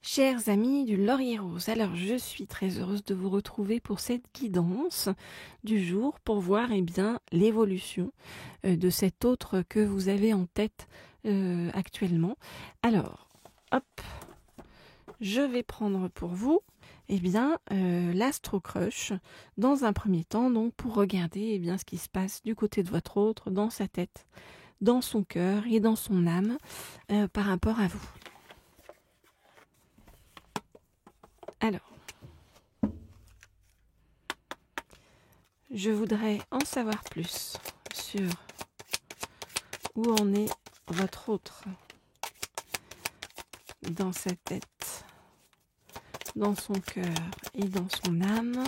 Chers amis du Laurier Rose, alors je suis très heureuse de vous retrouver pour cette guidance du jour pour voir bien l'évolution de cet autre que vous avez en tête actuellement. Alors, hop, je vais prendre pour vous l'Astro Crush dans un premier temps, donc pour regarder ce qui se passe du côté de votre autre, dans sa tête, dans son cœur et dans son âme par rapport à vous. Alors, je voudrais en savoir plus sur où en est votre autre dans sa tête, dans son cœur et dans son âme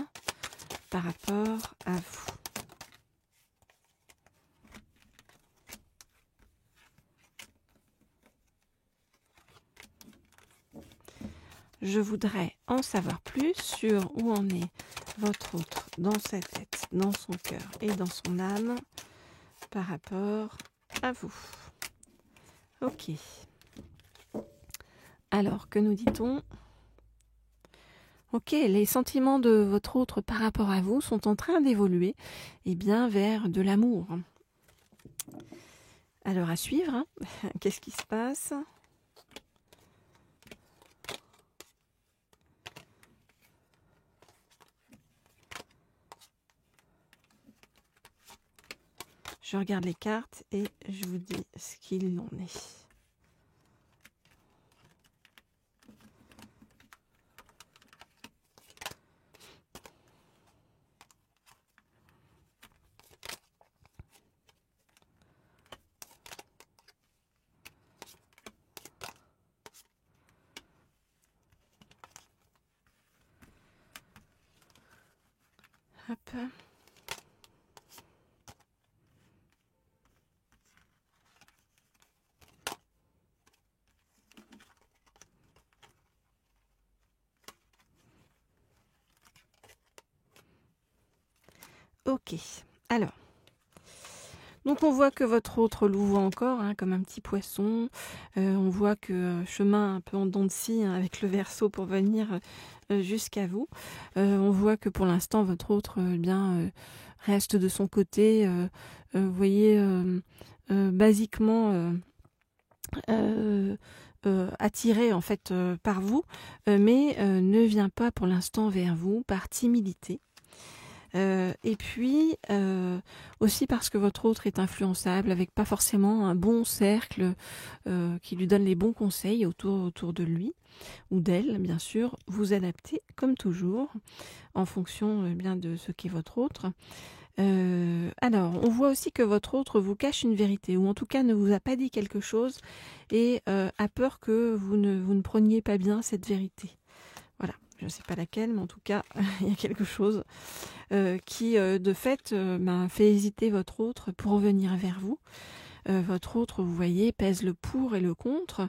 par rapport à vous. Je voudrais en savoir plus sur où en est votre autre dans sa tête, dans son cœur et dans son âme par rapport à vous. Ok. Alors, que nous dit-on ? Ok, les sentiments de votre autre par rapport à vous sont en train d'évoluer vers de l'amour. Alors, à suivre, qu'est-ce qui se passe ? Je regarde les cartes et je vous dis ce qu'il en est. Hop. Ok, alors, donc on voit que votre autre louvoie encore, comme un petit poisson. On voit que chemin un peu en dents de scie avec le Verseau pour venir jusqu'à vous. On voit que pour l'instant votre autre reste de son côté. Vous voyez, basiquement attiré en fait par vous, mais ne vient pas pour l'instant vers vous par timidité. Et puis aussi parce que votre autre est influençable avec pas forcément un bon cercle qui lui donne les bons conseils autour de lui ou d'elle, bien sûr. Vous adaptez comme toujours en fonction de ce qu'est votre autre. Alors, on voit aussi que votre autre vous cache une vérité, ou en tout cas ne vous a pas dit quelque chose et a peur que vous ne preniez pas bien cette vérité. Voilà, je ne sais pas laquelle, mais en tout cas, il y a quelque chose qui, de fait, fait hésiter votre autre pour revenir vers vous. Votre autre, vous voyez, pèse le pour et le contre,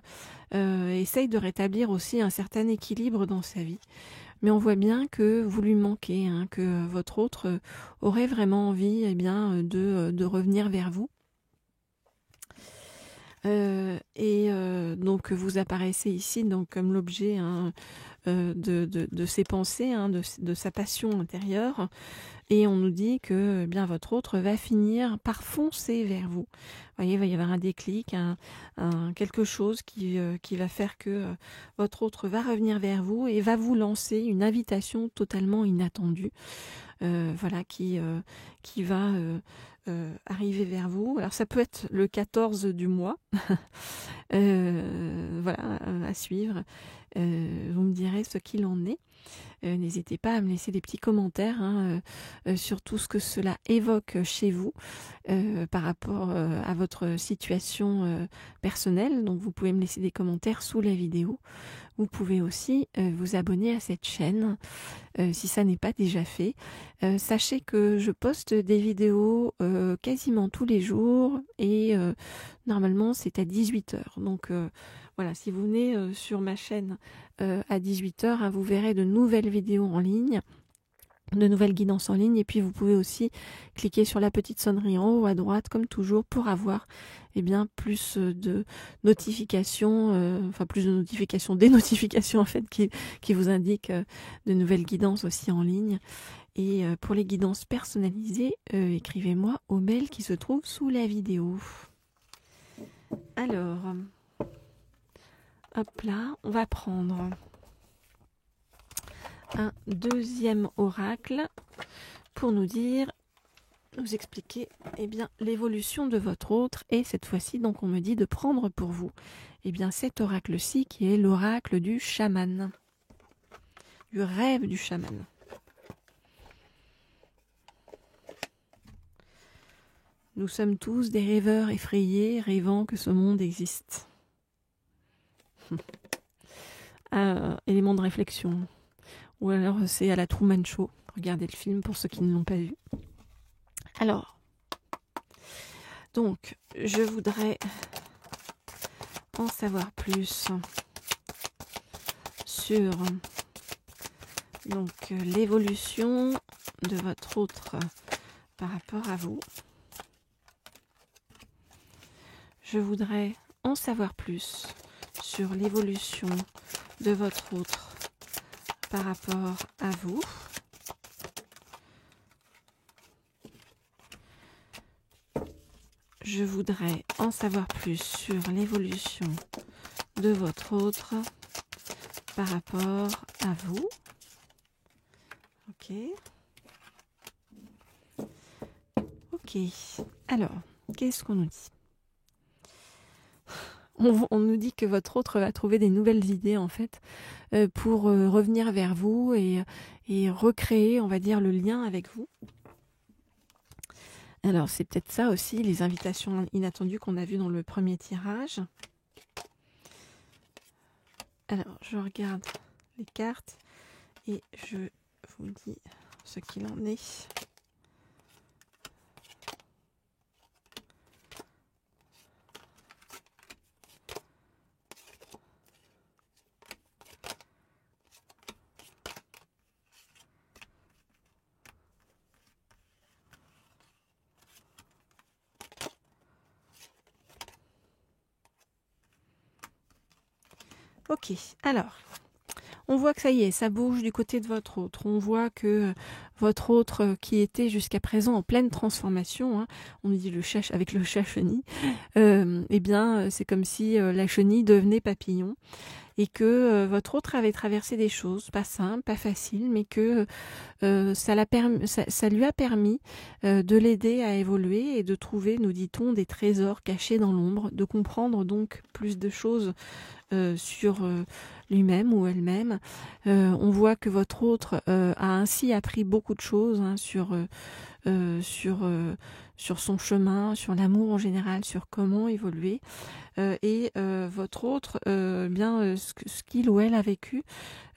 essaye de rétablir aussi un certain équilibre dans sa vie. Mais on voit bien que vous lui manquez, que votre autre aurait vraiment envie de revenir vers vous. Donc vous apparaissez ici comme l'objet de ses pensées, de sa passion intérieure, et on nous dit que votre autre va finir par foncer vers vous. Vous voyez, il va y avoir un déclic, quelque chose qui va faire que votre autre va revenir vers vous et va vous lancer une invitation totalement inattendue, qui va arriver vers vous. Alors ça peut être le 14 du mois, à suivre. Vous me direz ce qu'il en est. N'hésitez pas à me laisser des petits commentaires sur tout ce que cela évoque chez vous par rapport à votre situation personnelle. Donc vous pouvez me laisser des commentaires sous la vidéo. Vous pouvez aussi vous abonner à cette chaîne si ça n'est pas déjà fait. Sachez que je poste des vidéos quasiment tous les jours et normalement c'est à 18h. Donc voilà, si vous venez sur ma chaîne à 18h, vous verrez de nouvelles vidéos en ligne de nouvelles guidances en ligne. Et puis vous pouvez aussi cliquer sur la petite sonnerie en haut à droite comme toujours pour avoir plus de notifications, des notifications en fait qui vous indiquent de nouvelles guidances aussi en ligne. Et pour les guidances personnalisées, écrivez-moi au mail qui se trouve sous la vidéo. Alors, hop là, on va prendre un deuxième oracle pour nous expliquer l'évolution de votre autre. Et cette fois-ci, donc, on me dit de prendre pour vous cet oracle-ci qui est l'oracle du chaman, du rêve du chaman. Nous sommes tous des rêveurs effrayés, rêvant que ce monde existe. Élément de réflexion. Ou alors c'est à la Truman Show. Regardez le film pour ceux qui ne l'ont pas vu. Alors, donc, je voudrais en savoir plus sur l'évolution de votre autre par rapport à vous. Je voudrais en savoir plus sur l'évolution de votre autre par rapport à vous. Je voudrais en savoir plus sur l'évolution de votre autre par rapport à vous. Ok. Alors, qu'est-ce qu'on nous dit ? On nous dit que votre autre va trouver des nouvelles idées en fait pour revenir vers vous et recréer, on va dire, le lien avec vous. Alors c'est peut-être ça aussi, les invitations inattendues qu'on a vues dans le premier tirage. Alors je regarde les cartes et je vous dis ce qu'il en est. Ok, alors, on voit que ça y est, ça bouge du côté de votre autre. On voit que votre autre qui était jusqu'à présent en pleine transformation, on dit avec le chat chenille, c'est comme si la chenille devenait papillon et que votre autre avait traversé des choses pas simples, pas faciles, mais que ça lui a permis de l'aider à évoluer et de trouver, nous dit-on, des trésors cachés dans l'ombre, de comprendre donc plus de choses sur lui-même ou elle-même. On voit que votre autre a ainsi appris beaucoup de choses sur son chemin, sur l'amour en général, sur comment évoluer. Votre autre, ce qu'il ou elle a vécu,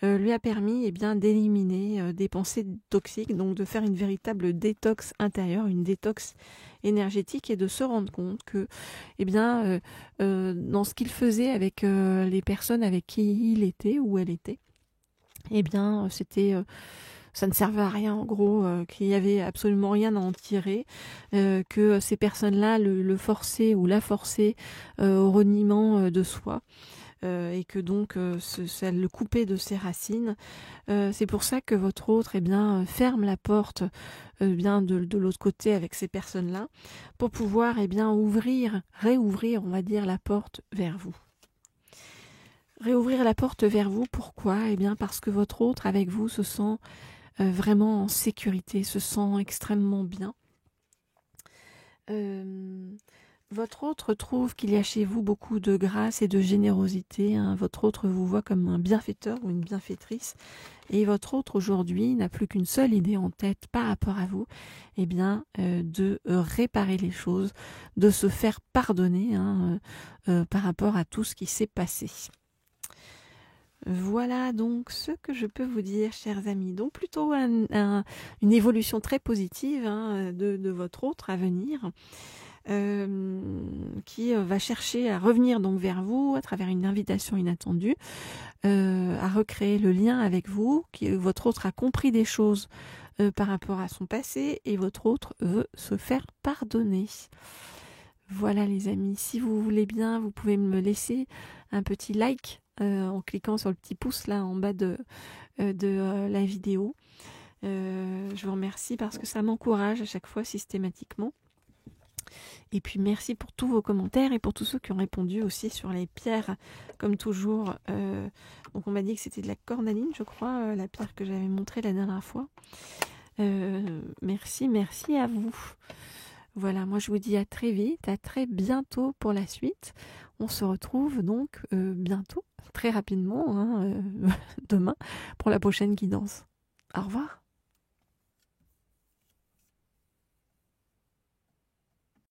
lui a permis d'éliminer des pensées toxiques, donc de faire une véritable détox intérieure, une détox énergétique et de se rendre compte que dans ce qu'il faisait avec les personnes avec qui il était ou elle était, ça ne servait à rien en gros, qu'il n'y avait absolument rien à en tirer, que ces personnes-là le forçaient ou la forçaient au reniement de soi. Et que donc ça le coupait de ses racines. C'est pour ça que votre autre ferme la porte de l'autre côté avec ces personnes-là pour pouvoir réouvrir on va dire la porte vers vous. Réouvrir la porte vers vous, pourquoi ? Parce que votre autre avec vous se sent vraiment en sécurité, se sent extrêmement bien. Votre autre trouve qu'il y a chez vous beaucoup de grâce et de générosité. Votre autre vous voit comme un bienfaiteur ou une bienfaitrice. Et votre autre aujourd'hui n'a plus qu'une seule idée en tête par rapport à vous, de réparer les choses, de se faire pardonner par rapport à tout ce qui s'est passé. Voilà donc ce que je peux vous dire, chers amis. Donc plutôt une évolution très positive de votre autre à venir. Qui va chercher à revenir donc vers vous à travers une invitation inattendue, à recréer le lien avec vous, votre autre a compris des choses par rapport à son passé et votre autre veut se faire pardonner. Voilà les amis, si vous voulez bien, vous pouvez me laisser un petit like en cliquant sur le petit pouce là en bas de la vidéo. Je vous remercie parce que ça m'encourage à chaque fois systématiquement. Et puis merci pour tous vos commentaires et pour tous ceux qui ont répondu aussi sur les pierres, comme toujours. Donc on m'a dit que c'était de la cornaline, je crois, la pierre que j'avais montrée la dernière fois. Merci à vous. Voilà, moi je vous dis à très vite, à très bientôt pour la suite. On se retrouve donc bientôt, très rapidement, demain, pour la prochaine guidance. Au revoir.